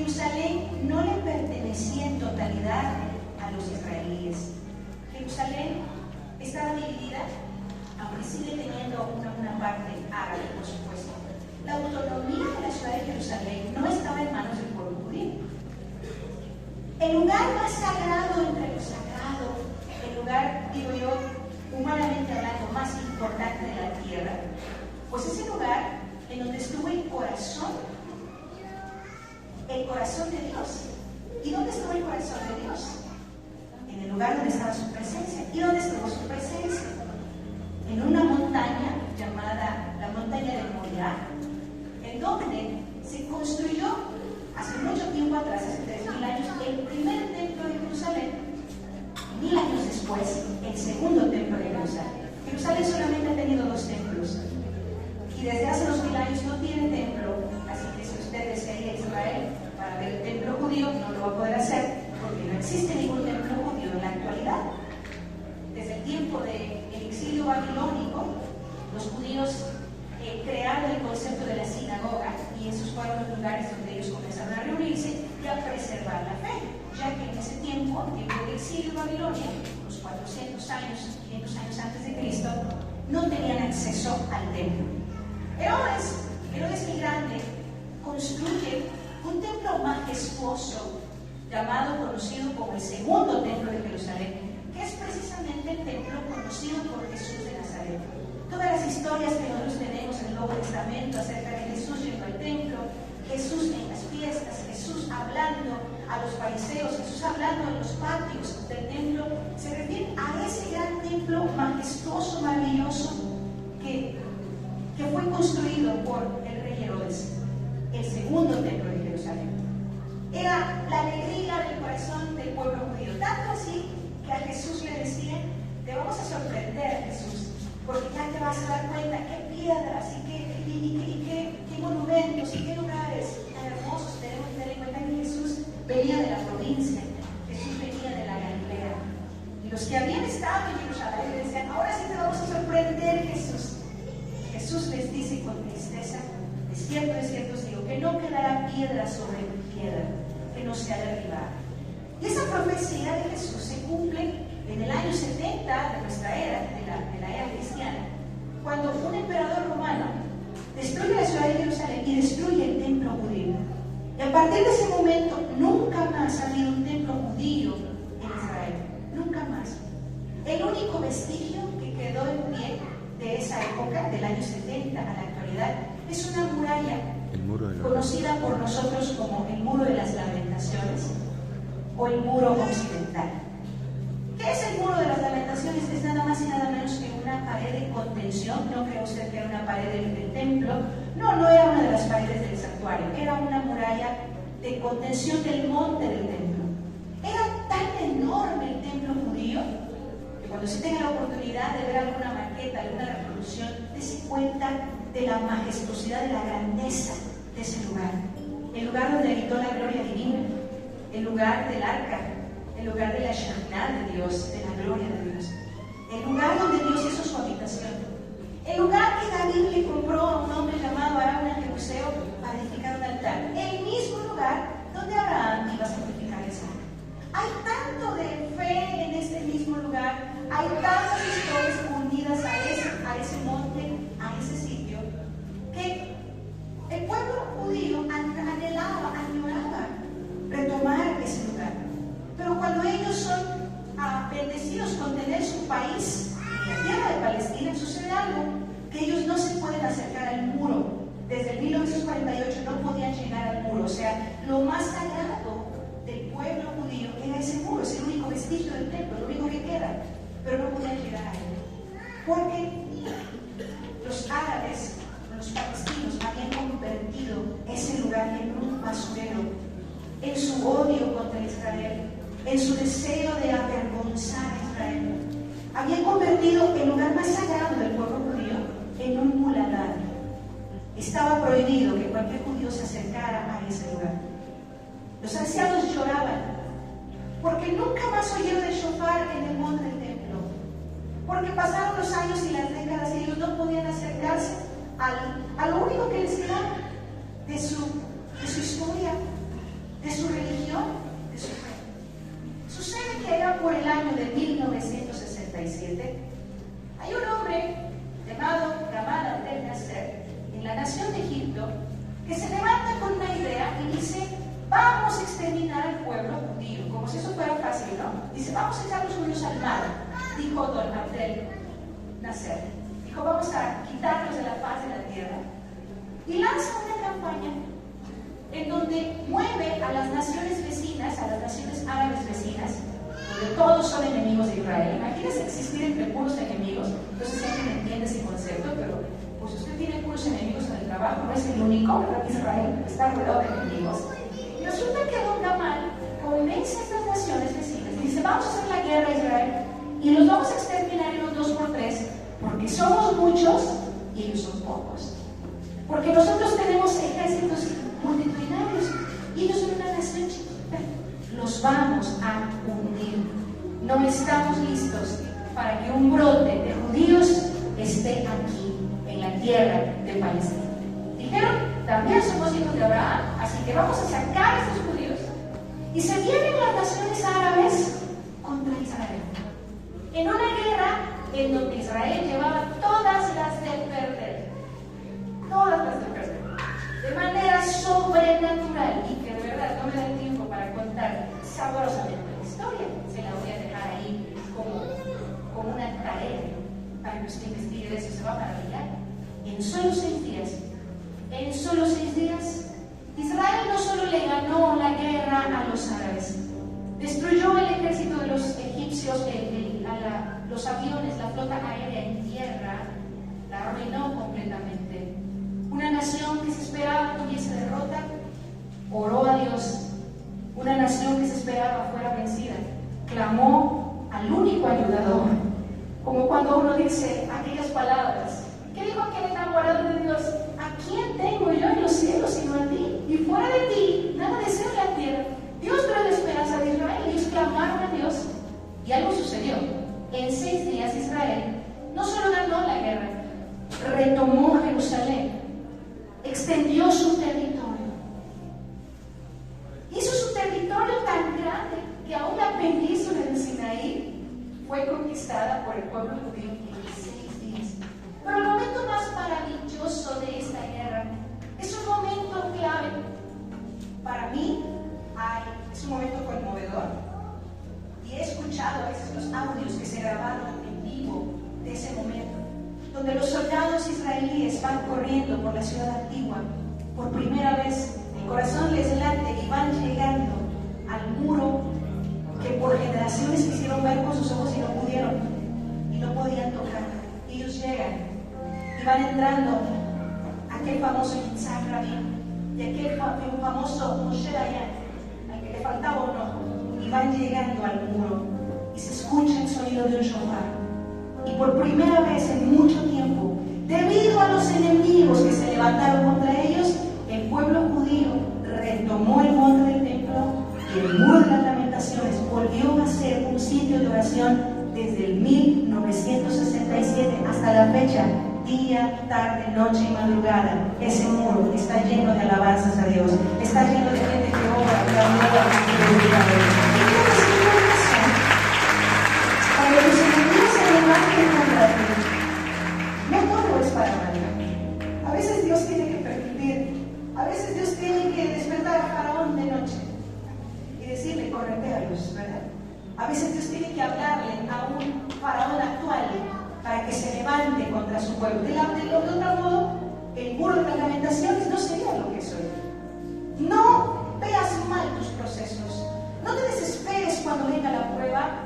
Jerusalén no le pertenecía en totalidad a los israelíes. Jerusalén estaba dividida, aunque sigue teniendo una parte árabe, por supuesto. La autonomía de la ciudad de Jerusalén no estaba en manos del pueblo judío. El lugar más sagrado entre los sagrados, el lugar, digo yo, humanamente hablando, más importante de la tierra, pues es el lugar en donde estuvo el corazón de Dios. ¿Y dónde estuvo el corazón de Dios? En el lugar donde estaba su presencia. ¿Y dónde estuvo su presencia? En una montaña llamada la montaña de Moriah, en donde se construyó hace mucho tiempo atrás, hace 3000 años, el primer templo de Jerusalén. 1000 años después, el segundo templo de Jerusalén. Jerusalén solamente ha tenido 2 templos. Y desde hace 2000 años no tiene templo. Así que si usted desea ir a Israel para ver el templo judío, no lo va a poder hacer, porque no existe ningún templo judío en la actualidad. Desde el tiempo del exilio babilónico, los judíos crearon el concepto de la sinagoga, y esos fueron los lugares donde ellos comenzaron a reunirse y a preservar la fe, ya que en ese tiempo, en el exilio babilónico, unos 400 años, 500 años antes de Cristo, no tenían acceso al templo. Herodes el Grande, construye un templo majestuoso, conocido como el segundo templo de Jerusalén, que es precisamente el templo conocido por Jesús de Nazaret. Todas las historias que nosotros tenemos en el Nuevo Testamento acerca de Jesús yendo al templo, Jesús en las fiestas, Jesús hablando a los fariseos, Jesús hablando en los patios del templo, se refieren a ese gran templo majestuoso, maravilloso, que fue construido por el rey Herodes, el segundo templo de Jerusalén. Era la alegría del corazón del pueblo judío, tanto así que a Jesús le decían: te vamos a sorprender, Jesús, porque ya te vas a dar cuenta qué piedras y qué monumentos y qué lugares tan hermosos. Tenemos que tener en cuenta que Jesús venía de la provincia, Jesús venía de la Galilea, y los que habían estado en Jerusalén le decían: ahora sí te vamos a sorprender, Jesús. Jesús les dice con tristeza: de cierto os digo, que no quedará piedra sobre piedra que no sea derribada. Y esa profecía de Jesús se cumple en el año 70 de nuestra era, de la era cristiana, cuando un emperador romano destruye la ciudad de Jerusalén y destruye el templo judío. Y a partir de ese momento nunca más ha habido un templo judío en Israel, nunca más. El único vestigio que quedó en pie de esa época, del año 70 a la actualidad, es una muralla conocida por nosotros como el Muro de las Lamentaciones o el Muro Occidental. ¿Qué es el Muro de las Lamentaciones? Es nada más y nada menos que una pared de contención. No cree usted que era una pared del templo, no era una de las paredes del santuario, era una muralla de contención del monte del templo. Era tan enorme el templo judío que cuando se tenga la oportunidad de ver alguna maqueta, alguna reproducción, dése cuenta de la majestuosidad, de la grandeza de ese lugar. El lugar donde habitó la gloria divina, el lugar del arca, el lugar de la Shekinah de Dios, de la gloria de Dios, el lugar donde Dios hizo su habitación, el lugar que David le compró a un hombre llamado Abraham en Jebuseo para edificar un altar, el mismo lugar donde Abraham iba a sacrificar el Isaac. Hay tanto de fe en este mismo lugar, hay tantas historias unidas a ese monte, a ese sitio, que el pueblo judío anhelaba, añoraba retomar ese lugar. Pero cuando ellos son bendecidos con tener su país en la tierra de Palestina, sucede algo, que ellos no se pueden acercar al muro. Desde el 1948 no podían llegar al muro. O sea, lo más sagrado del pueblo judío era ese muro, es el único vestigio del templo, lo único que queda, pero no podían llegar a él, porque los árabes, los palestinos, habían convertido ese lugar en un basurero, en su odio contra Israel, en su deseo de avergonzar a Israel. Habían convertido el lugar más sagrado del pueblo judío en un muladar. Estaba prohibido que cualquier judío se acercara a ese lugar. Los ancianos lloraban porque nunca más oyeron el shofar en el monte del templo, porque pasaron los años y las décadas y ellos no podían acercarse a lo único que les quedaba de su historia, de 17, hay un hombre llamado Gamal Abdel Nasser en la nación de Egipto que se levanta con una idea y dice: vamos a exterminar al pueblo judío, como si eso fuera fácil, ¿no? Dice: vamos a echar los judíos al mar, dijo don Abdel Nasser. Dijo: vamos a quitarlos de la faz de la tierra. Y lanza una campaña en donde mueve a las naciones vecinas, a las naciones árabes vecinas, donde todos son enemigos de Israel. Imagínense existir entre puros enemigos. No sé si alguien entiende ese concepto, pero pues usted tiene puros enemigos en el trabajo, no es el único, ¿verdad? Israel está rodeado de enemigos. Y resulta que don Gamal convence a estas naciones vecinas y dice: vamos a hacer la guerra a Israel y los vamos a exterminar en los 2 por 3, porque somos muchos y ellos son pocos. Porque nosotros tenemos ejércitos multitudinarios y ellos son una nación chiquita. Los vamos a hundir. No estamos listos para que un brote de judíos esté aquí, en la tierra de Palestina. Dijeron: también somos hijos de Abraham, así que vamos a sacar a estos judíos. Y se vienen las naciones árabes contra Israel, en una guerra en donde Israel llevaba todas las de perder, de manera sobrenatural, y que de verdad no me da tiempo para contar sabrosamente la historia. Se la voy a dejar ahí como una tarea para que usted investigue de eso, se va a maravillar. En solo 6 días, Israel no solo le ganó la guerra a los árabes, destruyó el ejército de los egipcios, los aviones, la flota aérea en tierra, la arruinó completamente. Una nación que se esperaba tuviese derrota, oró a Dios. Una nación que se esperaba fuera vencida, clamó al único ayudador. Como cuando uno dice aquellas palabras: ¿qué dijo aquel enamorado de Dios? ¿A quién tengo yo en los cielos sino a ti? Y fuera de ti, nada deseo en la tierra. Dios trae la esperanza de Israel. Ellos clamaron a Dios y algo sucedió. En 6 días Israel no solo ganó la guerra, retomó Jerusalén, extendió su territorio. Hizo su territorio tan grande que aún la península del Sinaí fue conquistada por el pueblo judío en 6 días. Pero el momento más maravilloso de esta guerra es un momento clave. Para mí es un momento conmovedor. Y he escuchado a veces los audios que se grabaron en vivo de ese momento, donde los soldados israelíes van corriendo por la ciudad antigua por primera vez. El corazón les late y van llegando al muro que por generaciones quisieron ver con sus ojos y no pudieron, y no podían tocar. Ellos llegan y van entrando a aquel famoso Yitzhak Rabin y aquel famoso Moshe Dayan, al que le faltaba un ojo, y van llegando al muro y se escucha el sonido de un shofar. Y por primera vez en mucho tiempo, debido a los enemigos que se levantaron contra ellos, el pueblo judío retomó el monte del templo y el muro de las lamentaciones volvió a ser un sitio de oración desde el 1967 hasta la fecha. Día, tarde, noche y madrugada, ese muro está lleno de alabanzas a Dios, está lleno de gente que obra, que adora, que glorifica a Dios. Y quiero decir una razón: cuando los enemigos se levanten contra ti, no todo es para mal. A veces Dios tiene que permitir, a veces Dios tiene que despertar a Faraón de noche y decirle: corretéalos, ¿verdad? A veces Dios tiene que hablarle a un Faraón actual para que se levante contra su pueblo. De otro modo, el muro de las lamentaciones no sería lo que es hoy. No veas mal tus procesos, no te desesperes cuando venga la prueba,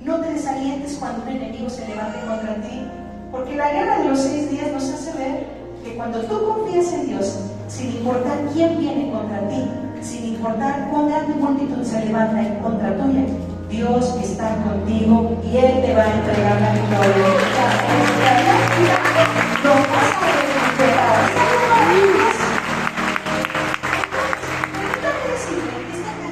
no te desalientes cuando un enemigo se levante contra ti, porque la guerra de los 6 días nos hace ver que cuando tú confías en Dios, sin importar quién viene contra ti, sin importar cuán grande multitud se levanta en contra tuya, Dios está contigo y Él te va a entregar la victoria.